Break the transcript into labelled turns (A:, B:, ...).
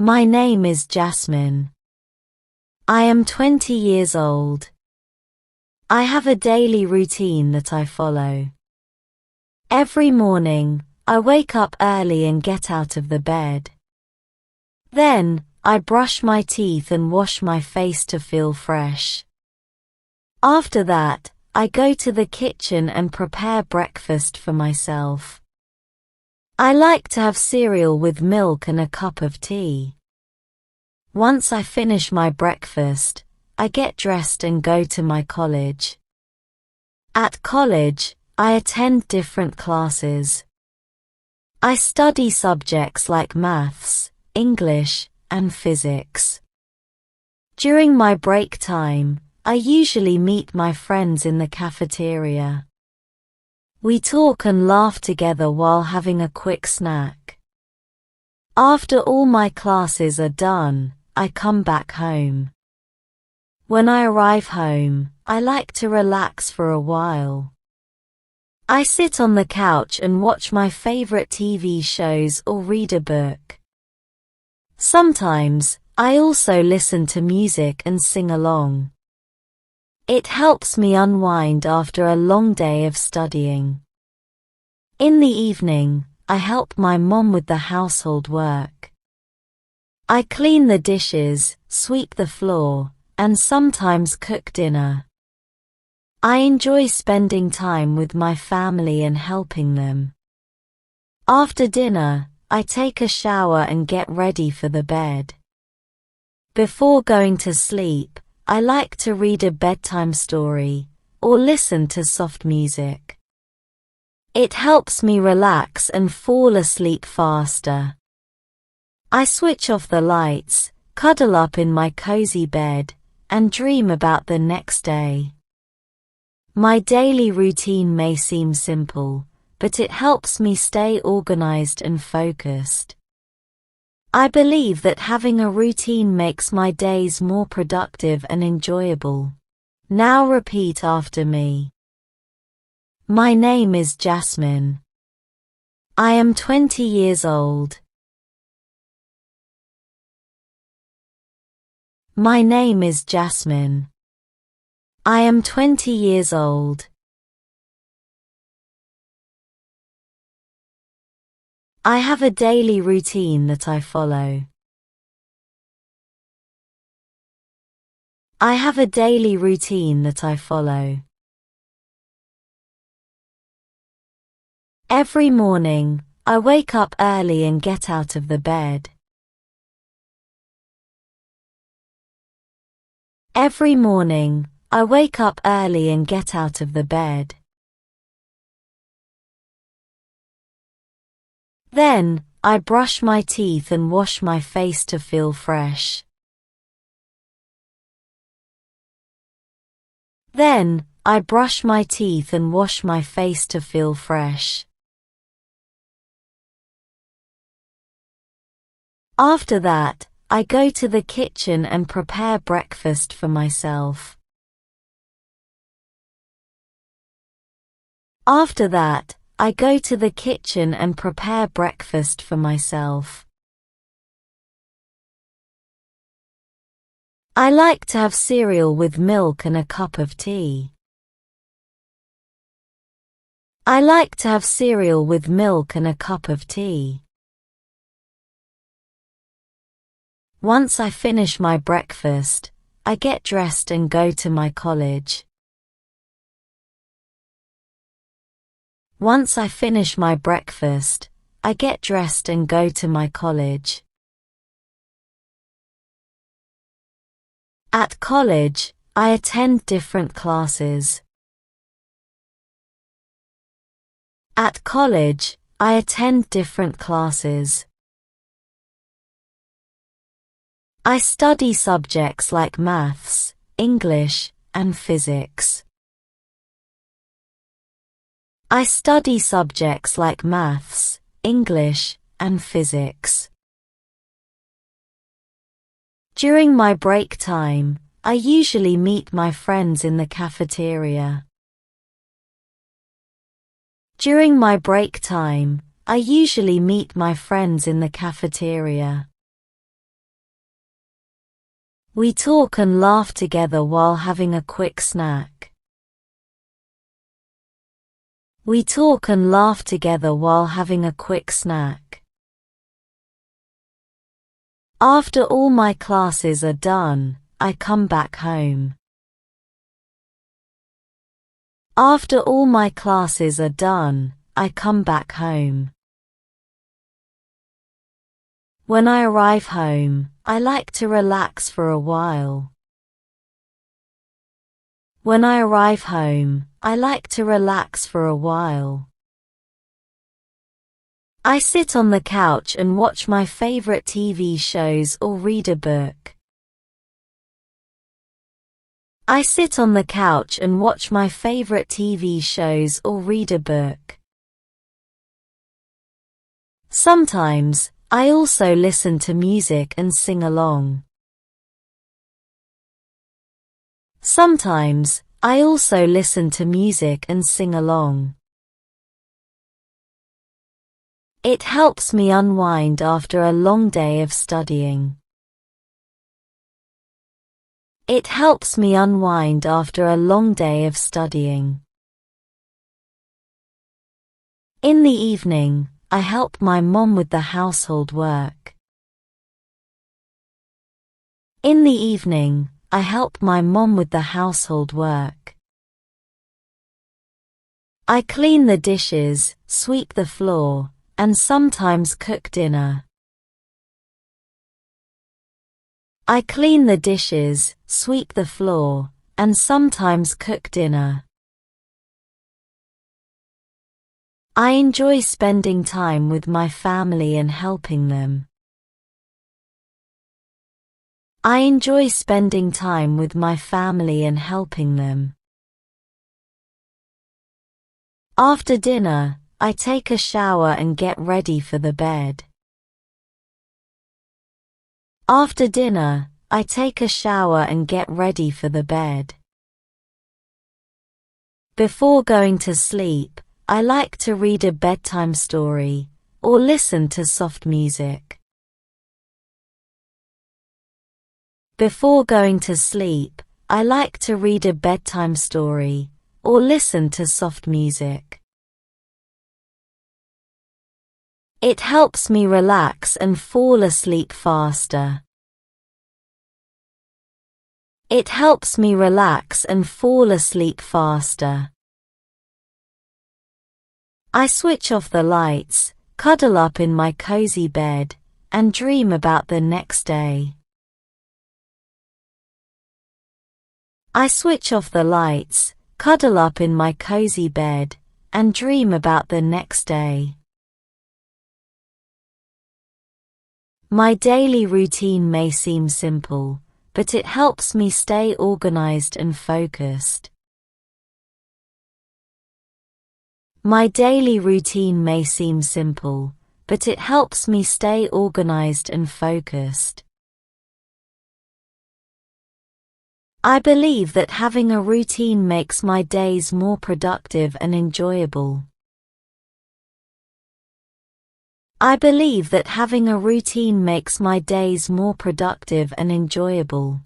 A: My name is Jasmine. I am 20 years old. I have a daily routine that I follow. Every morning, I wake up early and get out of the bed. Then, I brush my teeth and wash my face to feel fresh. After that, I go to the kitchen and prepare breakfast for myself. I like to have cereal with milk and a cup of tea. Once I finish my breakfast, I get dressed and go to my college. At college, I attend different classes. I study subjects like maths, English, and physics. During my break time, I usually meet my friends in the cafeteria. We talk and laugh together while having a quick snack. After all my classes are done, I come back home. When I arrive home, I like to relax for a while. I sit on the couch and watch my favorite TV shows or read a book. Sometimes, I also listen to music and sing along. It helps me unwind after a long day of studying. In the evening, I help my mom with the household work. I clean the dishes, sweep the floor, and sometimes cook dinner. I enjoy spending time with my family and helping them. After dinner, I take a shower and get ready for the bed. Before going to sleep, I like to read a bedtime story or listen to soft music. It helps me relax and fall asleep faster. I switch off the lights, cuddle up in my cozy bed, and dream about the next day. My daily routine may seem simple, but it helps me stay organized and focused. I believe that having a routine makes my days more productive and enjoyable. Now repeat after me. My name is Jasmine. I am 20 years old. My name is Jasmine. I am 20 years old. I have a daily routine that I follow. I have a daily routine that I follow. Every morning, I wake up early and get out of the bed. Every morning, I wake up early and get out of the bed. Then, I brush my teeth and wash my face to feel fresh. Then, I brush my teeth and wash my face to feel fresh. After that, I go to the kitchen and prepare breakfast for myself. After that, I go to the kitchen and prepare breakfast for myself. I like to have cereal with milk and a cup of tea. I like to have cereal with milk and a cup of tea. Once I finish my breakfast, I get dressed and go to my college. Once I finish my breakfast, I get dressed and go to my college. At college, I attend different classes. At college, I attend different classes. I study subjects like maths, English, and physics. I study subjects like maths, English, and physics. During my break time, I usually meet my friends in the cafeteria. During my break time, I usually meet my friends in the cafeteria. We talk and laugh together while having a quick snack. We talk and laugh together while having a quick snack. After all my classes are done, I come back home. After all my classes are done, I come back home. When I arrive home, I like to relax for a while. When I arrive home, I like to relax for a while. I sit on the couch and watch my favorite TV shows or read a book. I sit on the couch and watch my favorite TV shows or read a book. Sometimes, I also listen to music and sing along. Sometimes, I also listen to music and sing along. It helps me unwind after a long day of studying. It helps me unwind after a long day of studying. In the evening, I help my mom with the household work. In the evening, I help my mom with the household work. I clean the dishes, sweep the floor, and sometimes cook dinner. I clean the dishes, sweep the floor, and sometimes cook dinner. I enjoy spending time with my family and helping them. I enjoy spending time with my family and helping them. After dinner, I take a shower and get ready for the bed. After dinner, I take a shower and get ready for the bed. Before going to sleep, I like to read a bedtime story or listen to soft music. Before going to sleep, I like to read a bedtime story or listen to soft music. It helps me relax and fall asleep faster. It helps me relax and fall asleep faster. I switch off the lights, cuddle up in my cozy bed, and dream about the next day. I switch off the lights, cuddle up in my cozy bed, and dream about the next day. My daily routine may seem simple, but it helps me stay organized and focused. My daily routine may seem simple, but it helps me stay organized and focused. I believe that having a routine makes my days more productive and enjoyable. I believe that having a routine makes my days more productive and enjoyable.